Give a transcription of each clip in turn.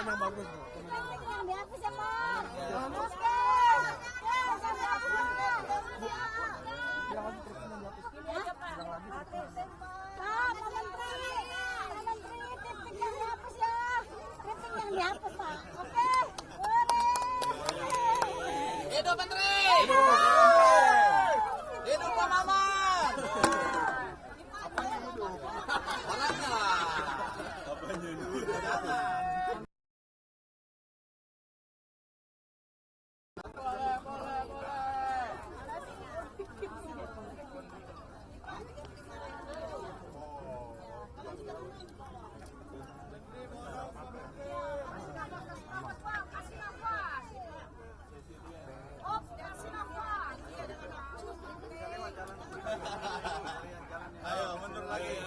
Komen yang bagus. Yang dihapus ya Pak. Dihapus Pak. Oke. Hidup Menteri. Hidup Pak Maman. Apanya hidup? Orangnya. Apanya hidup? Ayo mundur lagi.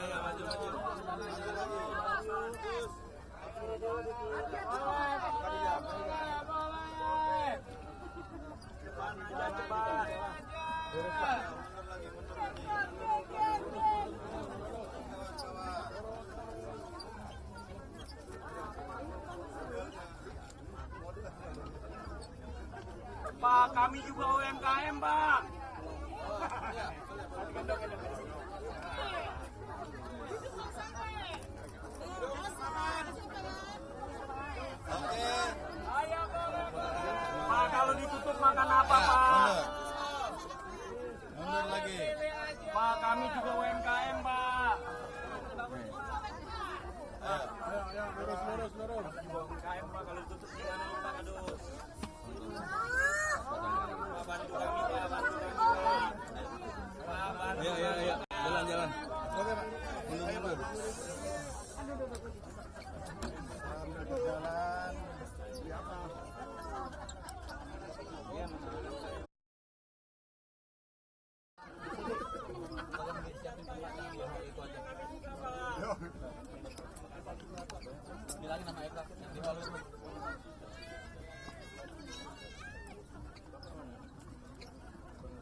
Pak, kami juga UMKM, Pak. Oke. Pak, kalau ditutup makan apa, Pak? Mundur lagi. Pak, kami juga UMKM, Pak. Ayo, lurus. UMKM, Pak, kalau ditutup gimana nih, Pak? Aduh. Pak, bantu kami, Pak. Bantu kami, Pak. Pak, bantu. Ayo. Jalan. Oke, Pak. Mundur. Jalan. Siapa? Bilangin nama Eka di Hollywood.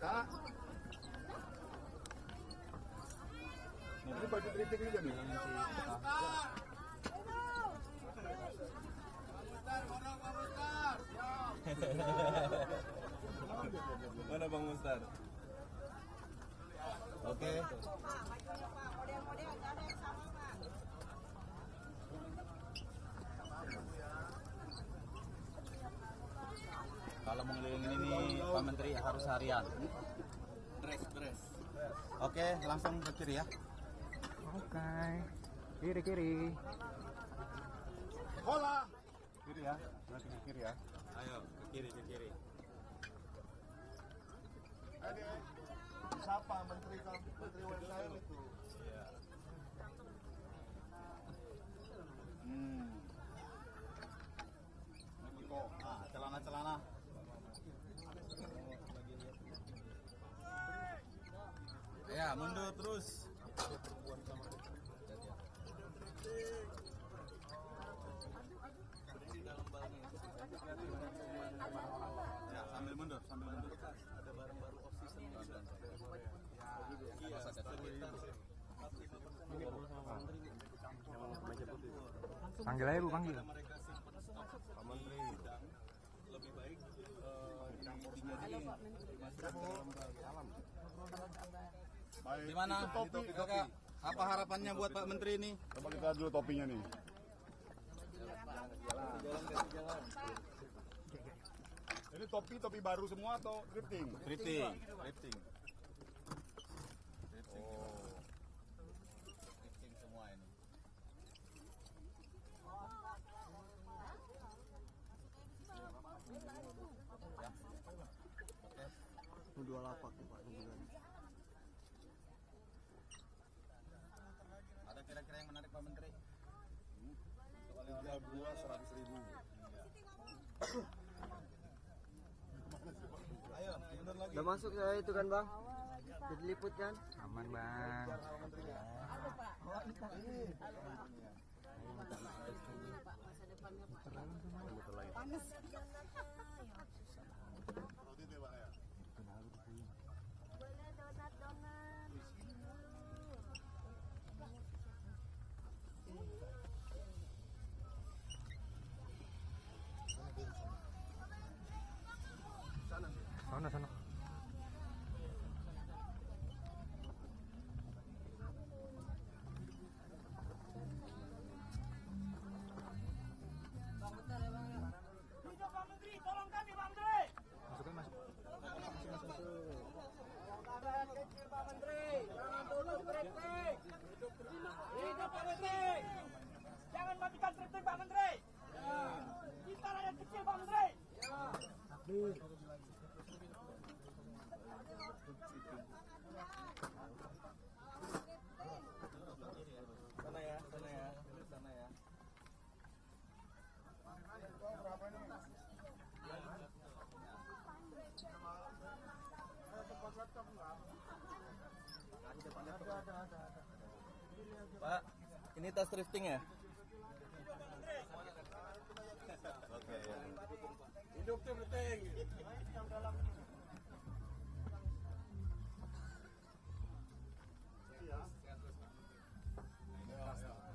Kak. Ini baju kritik juga nih. Mana Bang Mustar? Oke. Kalau mengelilingin ini Pak Menteri harus harian. Beres. Oke, langsung ke kiri ya. Oke. Kiri. Hola. Kiri ya. Berarti ke kiri ya. Ayo, ke kiri. Siapa menteri UMKM itu? Iya. Celana. Ya, mundur terus. Ya, sambil mundur. Ada barang baru off season juga. Panggil aja Bu, panggil. Pak Menteri lebih baik gimana? Oke, apa harapannya buat Pak Menteri ini? Coba kita lihat dulu topinya nih. Ini topi baru semua atau thrifting? Thrifting. Oh. Thrifting semua ini. Dua lapak tuh Pak. Ada kira-kira yang menarik Pak Menteri? 3 buah 100.000. Ayo, mundur lagi. Udah masuk saya itu kan Bang? Udah diliput kan? Aman Bang. Panas. Pak, ini tas thrifting ya? Oke. Hidup tuh penting.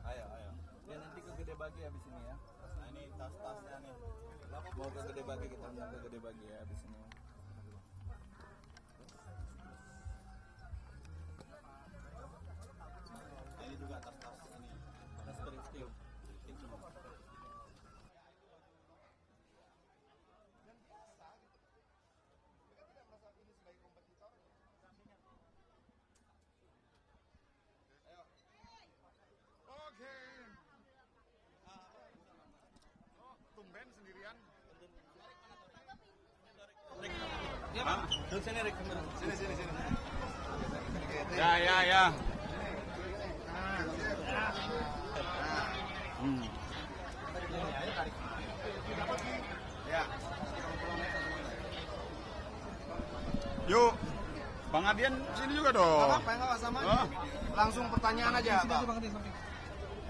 Ayo. Ya nanti ke Gede Bagi habis ini ya. Nah ini tas-tasnya nih. Mau ke Gede Bagi, kita mau ke Gede Bagi ya habis ini. Nah, ini juga tas-tas ini. Tas thrifting. Oke. Tumben sendirian. Duduk sini, Rik. Sini. Ya. Ya. Yuk, Bang Adian sini juga dong. Apa sama? Oh. Langsung pertanyaan aja, Pak.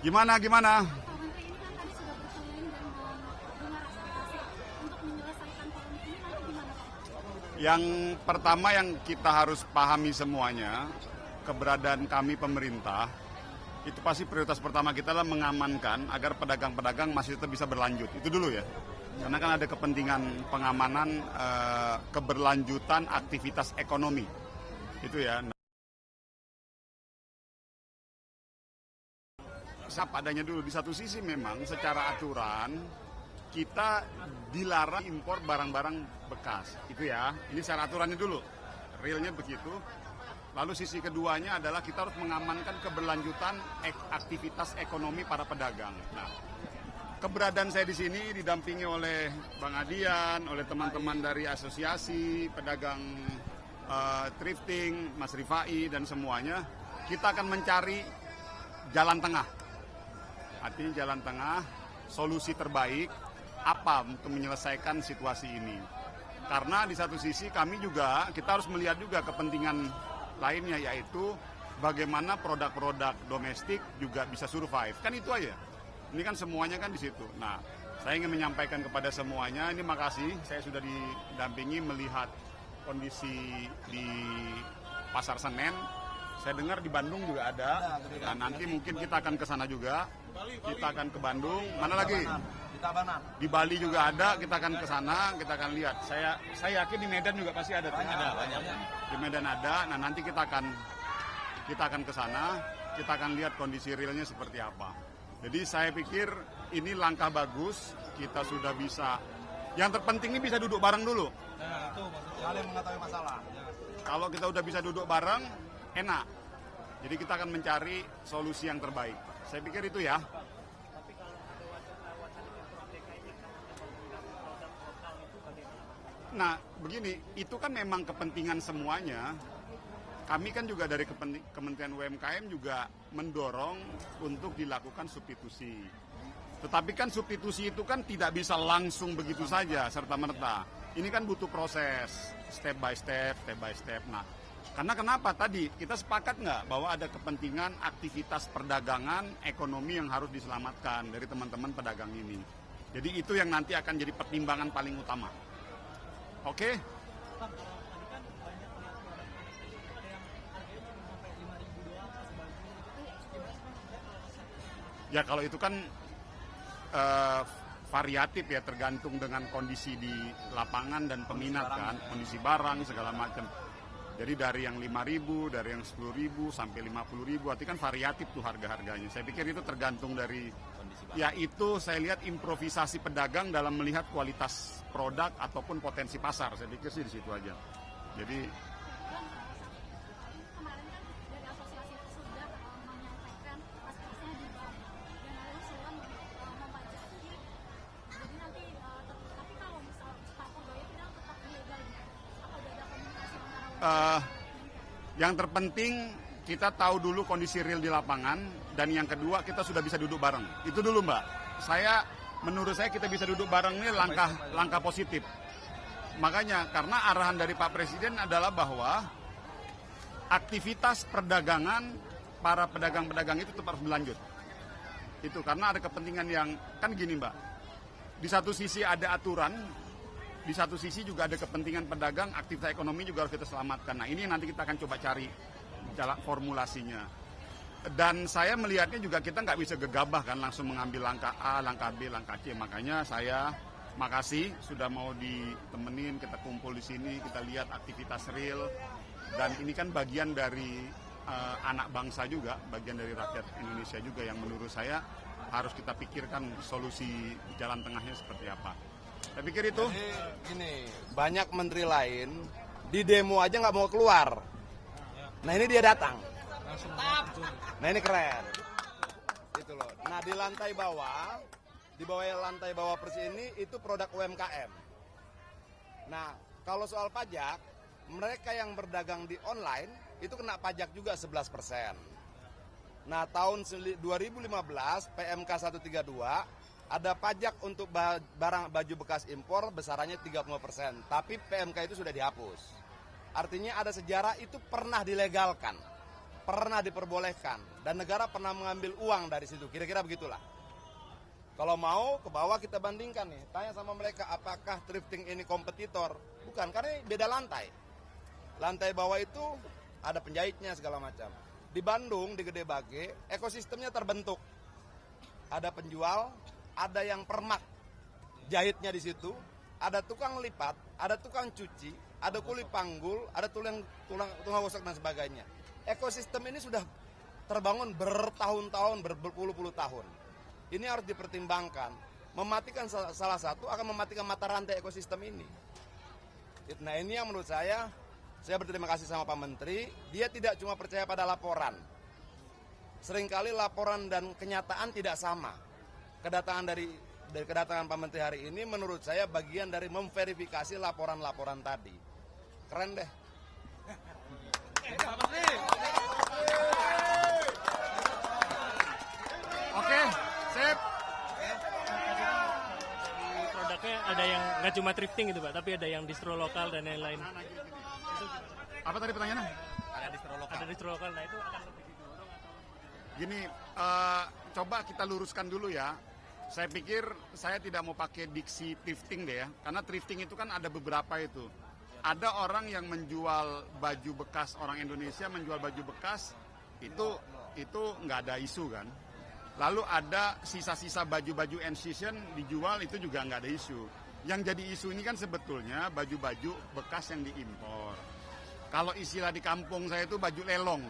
Gimana? Pak Menteri ini kan tadi sudah berkeliling dan dengar aspirasi untuk menyelesaikan polemik ini, lalu gimana Pak? Yang pertama yang kita harus pahami semuanya, keberadaan kami pemerintah, itu pasti prioritas pertama kita adalah mengamankan agar pedagang-pedagang masih tetap bisa berlanjut. Itu dulu ya. Karena kan ada kepentingan pengamanan keberlanjutan aktivitas ekonomi. Itu ya. Adanya dulu, di satu sisi memang secara aturan kita dilarang impor barang-barang bekas, itu ya. Ini secara aturannya dulu, realnya begitu. Lalu sisi keduanya adalah kita harus mengamankan keberlanjutan aktivitas ekonomi para pedagang. Nah, keberadaan saya di sini didampingi oleh Bang Adian, oleh teman-teman dari asosiasi pedagang thrifting, Mas Rifai dan semuanya. Kita akan mencari jalan tengah. Artinya jalan tengah, solusi terbaik apa untuk menyelesaikan situasi ini. Karena di satu sisi kami juga, kita harus melihat juga kepentingan lainnya, yaitu bagaimana produk-produk domestik juga bisa survive. Kan itu aja. Ini kan semuanya kan di situ. Nah, saya ingin menyampaikan kepada semuanya, ini makasih saya sudah didampingi melihat kondisi di Pasar Senen. Saya dengar di Bandung juga ada. Nah, nanti mungkin kita akan ke sana juga. Kita akan ke Bandung. Mana lagi? Di Tabanan. Di Bali juga ada. Kita akan ke sana. Kita akan lihat. Saya yakin di Medan juga pasti ada. Banyak. Di Medan ada. Nah, nanti kita akan ke sana. Kita akan lihat kondisi realnya seperti apa. Jadi saya pikir ini langkah bagus. Kita sudah bisa. Yang terpenting ini bisa duduk bareng dulu. Nah, itu maksudnya. Saling mengetahui masalah. Kalau kita udah bisa duduk bareng, enak. Jadi kita akan mencari solusi yang terbaik. Saya pikir itu ya. Nah, begini, itu kan memang kepentingan semuanya. Kami kan juga dari Kementerian UMKM juga mendorong untuk dilakukan substitusi. Tetapi kan substitusi itu kan tidak bisa langsung begitu saja, serta-merta. Ini kan butuh proses, step by step. Nah, karena kenapa tadi kita sepakat nggak bahwa ada kepentingan aktivitas perdagangan ekonomi yang harus diselamatkan dari teman-teman pedagang ini. Jadi itu yang nanti akan jadi pertimbangan paling utama. Oke? Ya kalau itu kan variatif ya, tergantung dengan kondisi di lapangan dan peminat kan, kondisi barang segala macam. Jadi dari yang 5.000, dari yang 10.000 sampai 50.000, artinya kan variatif tuh harga-harganya. Saya pikir itu tergantung dari, ya itu saya lihat improvisasi pedagang dalam melihat kualitas produk ataupun potensi pasar. Saya pikir sih di situ aja. Jadi Kemarin kan dari asosiasi itu sudah menyampaikan aspirasinya di BAM dan lalu usulan membajaki. Jadi nanti tapi kalau misal Pak Purboyo bilang tetap ilegal, apa udah ada komunikasi antara yang terpenting kita tahu dulu kondisi real di lapangan, dan yang kedua kita sudah bisa duduk bareng. Itu dulu Mbak. Menurut saya kita bisa duduk bareng ini langkah positif. Makanya karena arahan dari Pak Presiden adalah bahwa aktivitas perdagangan para pedagang-pedagang itu tetap harus berlanjut. Itu karena ada kepentingan yang, kan gini Mbak, di satu sisi ada aturan, di satu sisi juga ada kepentingan pedagang, aktivitas ekonomi juga harus kita selamatkan. Nah ini nanti kita akan coba cari jalan formulasinya. Dan saya melihatnya juga kita nggak bisa gegabah kan, langsung mengambil langkah A, langkah B, langkah C. Makanya saya makasih sudah mau ditemenin, kita kumpul di sini, kita lihat aktivitas real. Dan ini kan bagian dari anak bangsa juga, bagian dari rakyat Indonesia juga yang menurut saya harus kita pikirkan solusi jalan tengahnya seperti apa. Saya pikir itu. Jadi gini, banyak menteri lain di demo aja nggak mau keluar. Nah ini dia datang. Nah ini keren. Itu loh. Nah di lantai bawah, di bawah lantai bawah Persi ini itu produk UMKM. Nah kalau soal pajak, mereka yang berdagang di online itu kena pajak juga 11%. Nah tahun 2015 PMK 132 ada pajak untuk barang baju bekas impor besarannya 30%. Tapi PMK itu sudah dihapus. Artinya ada sejarah itu pernah dilegalkan, pernah diperbolehkan, dan negara pernah mengambil uang dari situ. Kira-kira begitulah. Kalau mau ke bawah kita bandingkan nih, tanya sama mereka apakah thrifting ini kompetitor? Bukan, karena ini beda lantai. Lantai bawah itu ada penjahitnya segala macam. Di Bandung, di Gede Bage, ekosistemnya terbentuk. Ada penjual, ada yang permak, jahitnya di situ, ada tukang lipat, ada tukang cuci, ada kuli panggul, ada tulang gosok dan sebagainya. Ekosistem ini sudah terbangun bertahun-tahun, berpuluh-puluh tahun. Ini harus dipertimbangkan. Mematikan salah satu akan mematikan mata rantai ekosistem ini. Nah ini yang menurut saya berterima kasih sama Pak Menteri. Dia tidak cuma percaya pada laporan. Seringkali laporan dan kenyataan tidak sama. Kedatangan Pak Menteri hari ini menurut saya bagian dari memverifikasi laporan-laporan tadi. Keren deh. Oke, sip. Produknya ada yang nggak cuma thrifting gitu Pak, tapi ada yang distro lokal dan lain-lain. Apa tadi pertanyaannya? Ada distro lokal, nah itu akan lebih didorong atau? Gini, coba kita luruskan dulu ya. Saya pikir saya tidak mau pakai diksi thrifting deh ya, karena thrifting itu kan ada beberapa itu. Ada orang yang menjual baju bekas, orang Indonesia menjual baju bekas, itu nggak ada isu kan. Lalu ada sisa-sisa baju-baju end season dijual, itu juga nggak ada isu. Yang jadi isu ini kan sebetulnya baju-baju bekas yang diimpor. Kalau istilah di kampung saya itu baju lelong.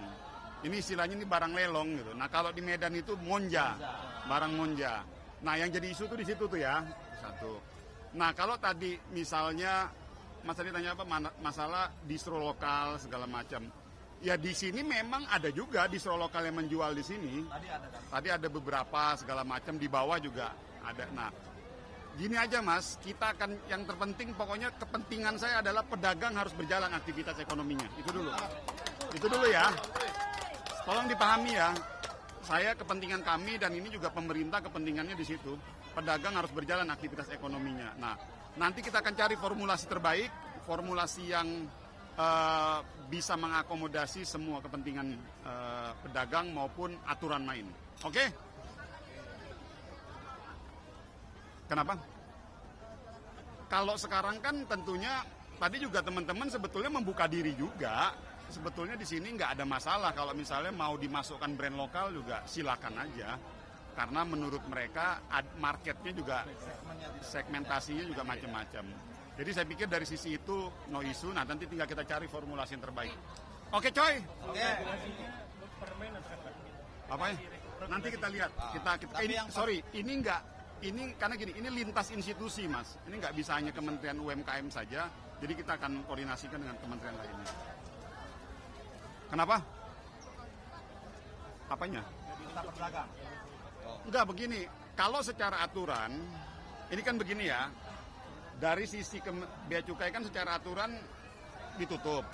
Ini istilahnya ini barang lelong gitu. Nah kalau di Medan itu monja, barang monja. Nah yang jadi isu tuh di situ tuh ya, satu. Nah kalau tadi misalnya Mas tadi tanya apa, masalah distro lokal segala macam. Ya di sini memang ada juga distro lokal yang menjual di sini. Tadi ada beberapa segala macam, di bawah juga ada. Nah gini aja Mas, kita akan yang terpenting pokoknya kepentingan saya adalah pedagang harus berjalan aktivitas ekonominya. Itu dulu ya. Tolong dipahami ya. Saya kepentingan kami dan ini juga pemerintah kepentingannya di situ. Pedagang harus berjalan aktivitas ekonominya. Nah, nanti kita akan cari formulasi terbaik, formulasi yang bisa mengakomodasi semua kepentingan pedagang maupun aturan main. Oke? Kenapa? Kalau sekarang kan tentunya tadi juga teman-teman sebetulnya membuka diri juga. Sebetulnya di sini nggak ada masalah kalau misalnya mau dimasukkan brand lokal juga silakan aja. Karena menurut mereka marketnya juga segmentasinya juga macam-macam. Jadi saya pikir dari sisi itu no isu. Nah nanti tinggal kita cari formulasi yang terbaik. Oke coy. Oke. Apa ya? Nanti kita lihat. Ini karena gini, ini lintas institusi Mas. Ini nggak bisa hanya Kementerian UMKM saja. Jadi kita akan koordinasikan dengan kementerian lainnya. Kenapa? Apanya? Enggak begini, kalau secara aturan, ini kan begini ya, dari sisi Bea Cukai kan secara aturan ditutup.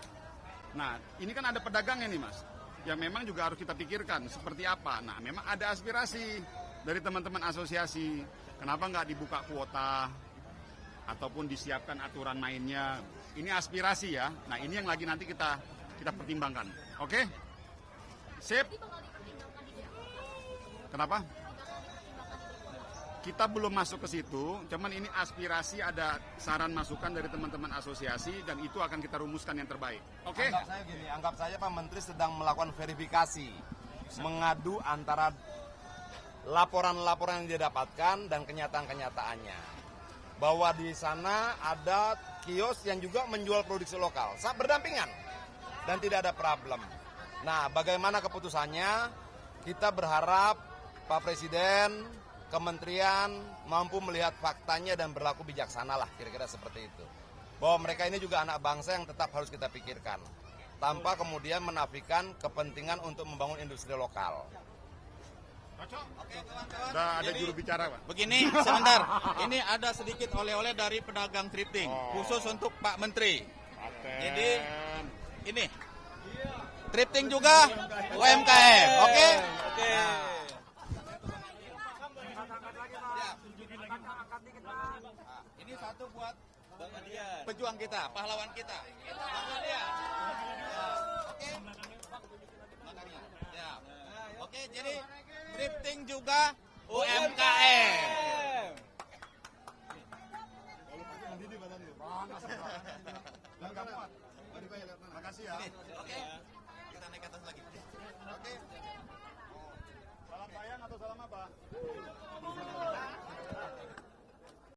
Nah, ini kan ada pedagangnya nih Mas, yang memang juga harus kita pikirkan seperti apa. Nah, memang ada aspirasi dari teman-teman asosiasi, kenapa nggak dibuka kuota, ataupun disiapkan aturan mainnya. Ini aspirasi ya, nah ini yang lagi nanti kita kita pertimbangkan. Oke? Sip? Kenapa? Kita belum masuk ke situ, cuman ini aspirasi, ada saran masukan dari teman-teman asosiasi dan itu akan kita rumuskan yang terbaik. Oke? Anggap saya gini, anggap saja Pak Menteri sedang melakukan verifikasi, mengadu antara laporan-laporan yang dia dapatkan dan kenyataan-kenyataannya. Bahwa di sana ada kios yang juga menjual produksi lokal, saat berdampingan dan tidak ada problem. Nah, bagaimana keputusannya? Kita berharap Pak Presiden, Kementerian mampu melihat faktanya dan berlaku bijaksana lah, kira-kira seperti itu. Bahwa mereka ini juga anak bangsa yang tetap harus kita pikirkan, tanpa kemudian menafikan kepentingan untuk membangun industri lokal. Udah ada juru bicara, Pak. Begini, sebentar. Ini ada sedikit oleh-oleh dari pedagang thrifting, khusus untuk Pak Menteri. Jadi, ini. Thrifting juga UMKM, oke? Oke. Ini satu buat pejuang kita, pahlawan kita. Oke. Makanya. Ya. Oke, jadi thrifting juga UMKM. Makasih ya. Oke. Kita naik ke atas lagi. Oke. Salam sayang atau salam apa?